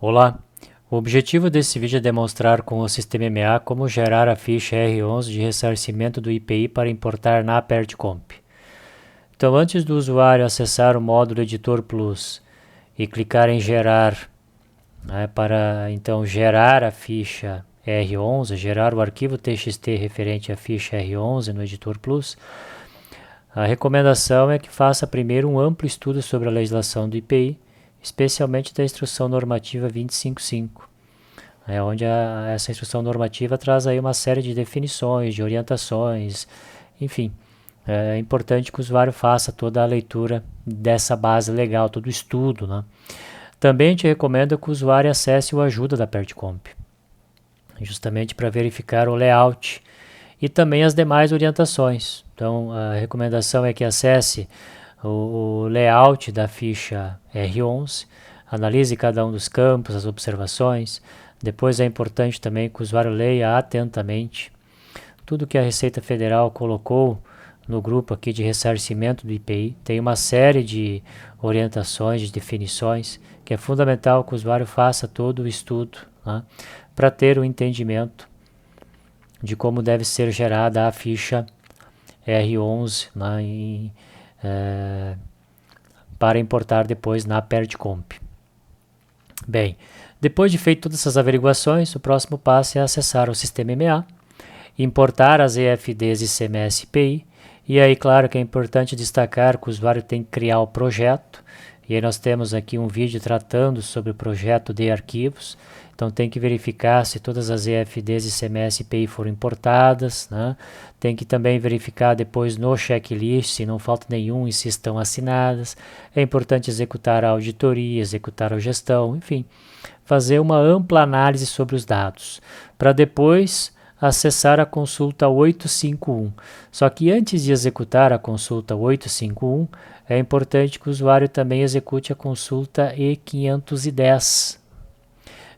Olá, o objetivo desse vídeo é demonstrar com o sistema MEA como gerar a ficha R11 de ressarcimento do IPI para importar na ApertComp. Então, antes do usuário acessar o módulo Editor Plus e clicar em gerar, para então gerar a ficha R11, gerar o arquivo TXT referente à ficha R11 no Editor Plus, a recomendação é que faça primeiro um amplo estudo sobre a legislação do IPI, especialmente da instrução normativa 255, onde essa instrução normativa traz aí uma série de definições, de orientações, enfim. É importante que o usuário faça toda a leitura dessa base legal, todo o estudo, né? Também te recomendo que o usuário acesse o ajuda da ApertComp, justamente para verificar o layout e também as demais orientações. Então, a recomendação é que acesse o layout da ficha R11, analise cada um dos campos, as observações. Depois é importante também que o usuário leia atentamente tudo que a Receita Federal colocou no grupo aqui de ressarcimento do IPI. Tem uma série de orientações, de definições, que é fundamental que o usuário faça todo o estudo, né, para ter o entendimento de como deve ser gerada a ficha R11, né, para importar depois na ApertComp. Bem, depois de feito todas essas averiguações, o próximo passo é acessar o sistema MEA, importar as EFDs e CMS IPI, e aí claro que é importante destacar que o usuário tem que criar o projeto, e aí nós temos aqui um vídeo tratando sobre o projeto de arquivos. Então tem que verificar se todas as EFDs e CMS IPI foram importadas, né? Tem que também verificar depois no checklist se não falta nenhum e se estão assinadas. É importante executar a auditoria, executar a gestão, enfim, fazer uma ampla análise sobre os dados, para depois acessar a consulta 851. Só que antes de executar a consulta 851, é importante que o usuário também execute a consulta E510.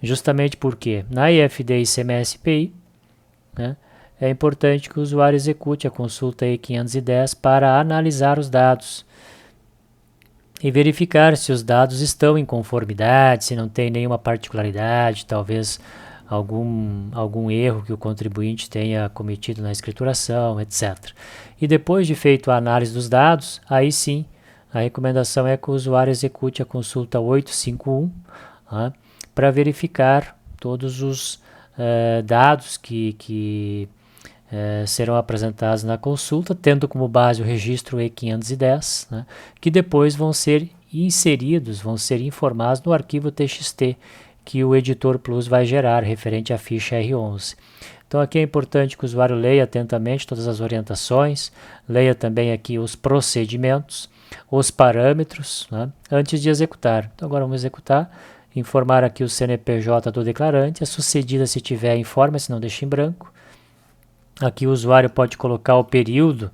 Justamente porque na EFD e CMS IPI, né, é importante que o usuário execute a consulta E510 para analisar os dados e verificar se os dados estão em conformidade, se não tem nenhuma particularidade, talvez algum erro que o contribuinte tenha cometido na escrituração, etc. E depois de feito a análise dos dados, aí sim, a recomendação é que o usuário execute a consulta 851, né, para verificar todos os dados que serão apresentados na consulta, tendo como base o registro E510, né, que depois vão ser inseridos, vão ser informados no arquivo TXT que o Editor Plus vai gerar referente à ficha R11. Então aqui é importante que o usuário leia atentamente todas as orientações, leia também aqui os procedimentos, os parâmetros, né, antes de executar. Então agora vamos executar, informar aqui o CNPJ do declarante, a sucedida se tiver informa, se não deixa em branco. Aqui o usuário pode colocar o período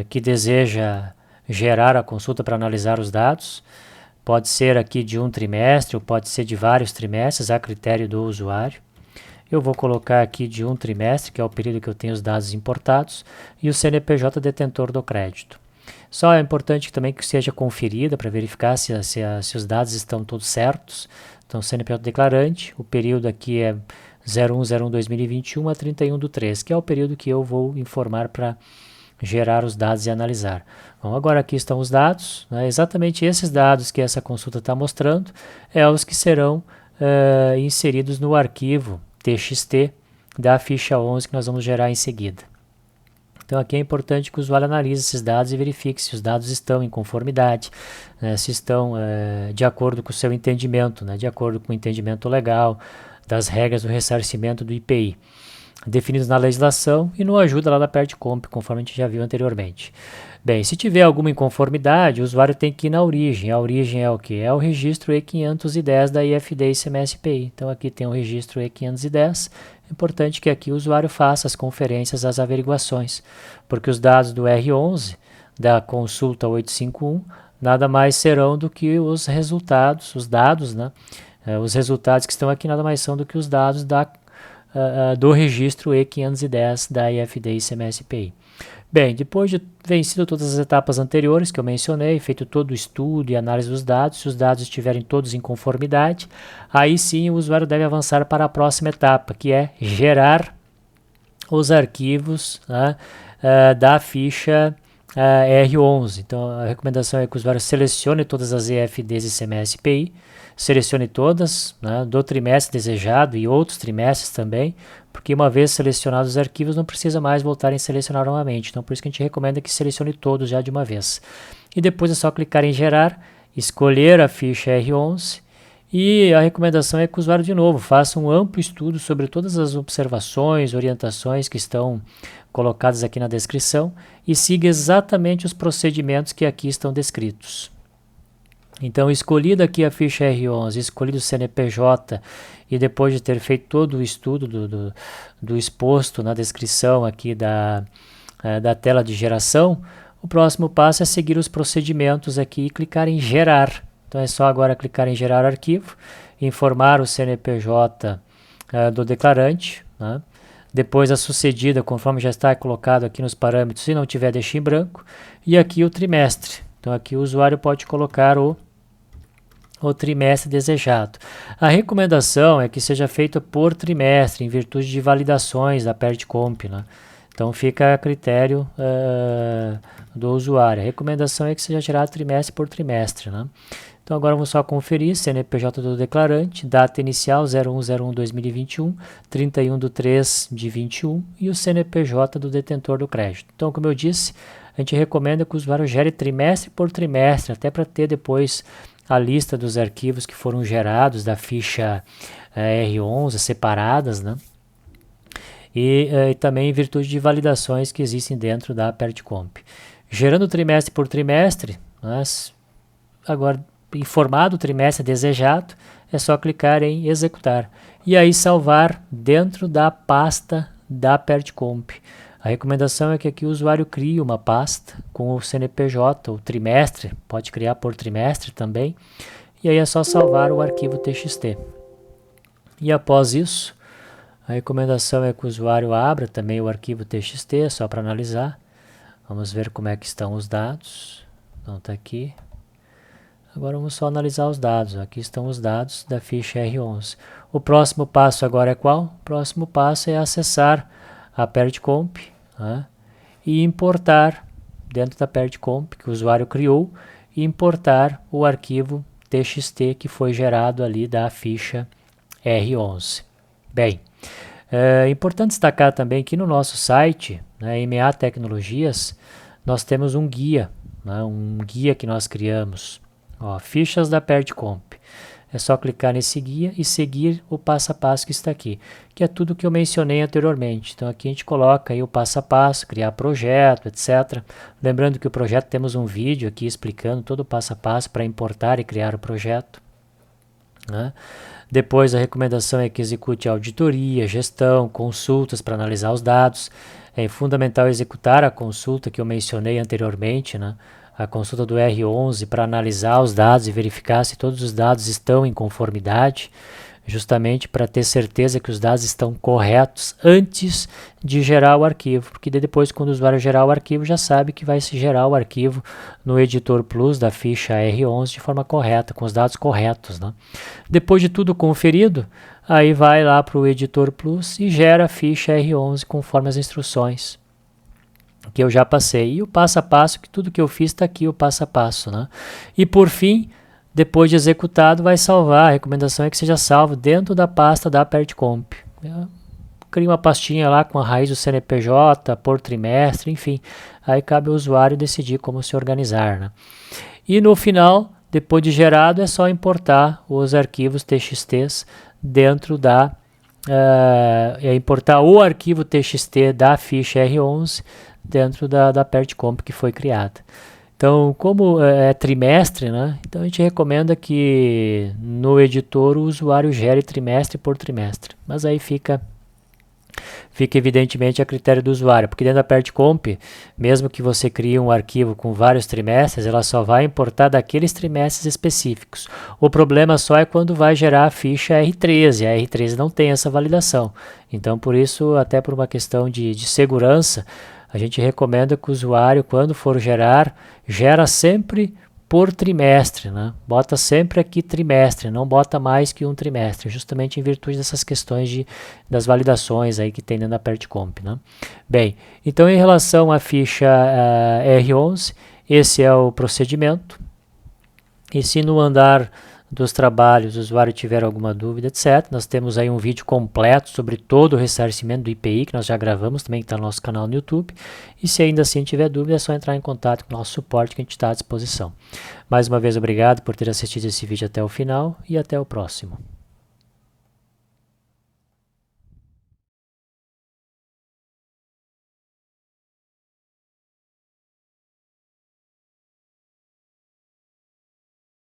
que deseja gerar a consulta para analisar os dados. Pode ser aqui de um trimestre ou pode ser de vários trimestres, a critério do usuário. Eu vou colocar aqui de um trimestre, que é o período que eu tenho os dados importados, e o CNPJ detentor do crédito. Só é importante também que seja conferida para verificar se os dados estão todos certos. Então, CNPJ declarante, o período aqui é 01/01/2021 a 31/3, que é o período que eu vou informar para gerar os dados e analisar. Bom, agora aqui estão os dados, né? Exatamente esses dados que essa consulta está mostrando é os que serão inseridos no arquivo TXT da ficha 11 que nós vamos gerar em seguida. Então aqui é importante que o usuário analise esses dados e verifique se os dados estão em conformidade, né, se estão de acordo com o seu entendimento, né, de acordo com o entendimento legal das regras do ressarcimento do IPI, definidos na legislação e no ajuda lá da ApertComp, conforme a gente já viu anteriormente. Bem, se tiver alguma inconformidade, o usuário tem que ir na origem. A origem é o que? É o registro E510 da IFD e CMS IPI. Então aqui tem o registro E510. É importante que aqui o usuário faça as conferências, as averiguações, porque os dados do R11, da consulta 851, nada mais serão do que os resultados, os dados, né? Os resultados que estão aqui nada mais são do que os dados do registro E510 da IFD e CMS IPI. Bem, depois de vencido todas as etapas anteriores que eu mencionei, feito todo o estudo e análise dos dados, se os dados estiverem todos em conformidade, aí sim o usuário deve avançar para a próxima etapa, que é gerar os arquivos, né, da ficha R11. Então a recomendação é que o usuário selecione todas as EFDs e CMS-IPI, selecione todas, né, do trimestre desejado e outros trimestres também, porque uma vez selecionados os arquivos não precisa mais voltar em selecionar novamente. Então por isso que a gente recomenda que selecione todos já de uma vez. E depois é só clicar em gerar, escolher a ficha R11 e a recomendação é que o usuário de novo faça um amplo estudo sobre todas as observações, orientações que estão colocadas aqui na descrição e siga exatamente os procedimentos que aqui estão descritos. Então, escolhida aqui a ficha R11, escolhido o CNPJ e depois de ter feito todo o estudo do exposto na descrição aqui da tela de geração, o próximo passo é seguir os procedimentos aqui e clicar em gerar. Então é só agora clicar em gerar arquivo, informar o CNPJ do declarante, né? Depois a sucedida, conforme já está colocado aqui nos parâmetros, se não tiver deixe em branco, e aqui o trimestre. Então aqui o usuário pode colocar o trimestre desejado. A recomendação é que seja feita por trimestre, em virtude de validações da PERTComp, né? Então fica a critério do usuário. A recomendação é que seja gerado trimestre por trimestre, né? Então agora vamos só conferir CNPJ do declarante, data inicial 01/01/2021, 31/3/21 e o CNPJ do detentor do crédito. Então, como eu disse, a gente recomenda que o usuário gere trimestre por trimestre, até para ter depois a lista dos arquivos que foram gerados da ficha R11 separadas, né? E também em virtude de validações que existem dentro da PERTComp. Gerando trimestre por trimestre, agora informado o trimestre desejado, é só clicar em executar e aí salvar dentro da pasta da PERTComp. A recomendação é que aqui o usuário crie uma pasta com o CNPJ, o trimestre, pode criar por trimestre também, e aí é só salvar o arquivo TXT. E após isso, a recomendação é que o usuário abra também o arquivo TXT, só para analisar. Vamos ver como é que estão os dados. Então está aqui. Agora vamos só analisar os dados. Aqui estão os dados da ficha R11. O próximo passo agora é qual? O próximo passo é acessar a PERTComp, né, e importar dentro da PERTComp que o usuário criou e importar o arquivo TXT que foi gerado ali da ficha R11. Bem, é importante destacar também que no nosso site, né, MA Tecnologias, nós temos um guia, né, que nós criamos, fichas da PERTComp. É só clicar nesse guia e seguir o passo a passo que está aqui, que é tudo que eu mencionei anteriormente. Então aqui a gente coloca aí o passo a passo, criar projeto, etc. Lembrando que o projeto temos um vídeo aqui explicando todo o passo a passo para importar e criar o projeto, né? Depois a recomendação é que execute auditoria, gestão, consultas para analisar os dados. É fundamental executar a consulta que eu mencionei anteriormente, né? A consulta do R11 para analisar os dados e verificar se todos os dados estão em conformidade, justamente para ter certeza que os dados estão corretos antes de gerar o arquivo, porque depois quando o usuário gerar o arquivo já sabe que vai se gerar o arquivo no editor plus da ficha R11 de forma correta, com os dados corretos, né? Depois de tudo conferido, aí vai lá para o editor plus e gera a ficha R11 conforme as instruções que eu já passei. E o passo a passo, que tudo que eu fiz está aqui, o passo a passo, né? E por fim, depois de executado, vai salvar. A recomendação é que seja salvo dentro da pasta da PERTComp. Cria uma pastinha lá com a raiz do CNPJ, por trimestre, enfim. Aí cabe ao usuário decidir como se organizar, né? E no final, depois de gerado, é só importar os arquivos TXTs dentro da... importar o arquivo TXT da ficha R11 dentro da PERTComp que foi criada. Então, como é trimestre, né? Então a gente recomenda que no editor o usuário gere trimestre por trimestre. Mas aí fica evidentemente a critério do usuário, porque dentro da PERTComp, mesmo que você crie um arquivo com vários trimestres, ela só vai importar daqueles trimestres específicos. O problema só é quando vai gerar a ficha R13. A R13 não tem essa validação. Então, por isso, até por uma questão de segurança, A gente recomenda que o usuário, quando for gerar, gera sempre por trimestre, né? Bota sempre aqui trimestre, não bota mais que um trimestre, justamente em virtude dessas questões das validações aí que tem dentro da PertComp, né? Bem, então em relação à ficha R11, esse é o procedimento. E se no andar dos trabalhos o usuário tiver alguma dúvida, etc., nós temos aí um vídeo completo sobre todo o ressarcimento do IPI, que nós já gravamos também, que está no nosso canal no YouTube. E se ainda assim tiver dúvida, é só entrar em contato com o nosso suporte, que a gente está à disposição. Mais uma vez, obrigado por ter assistido esse vídeo até o final e até o próximo.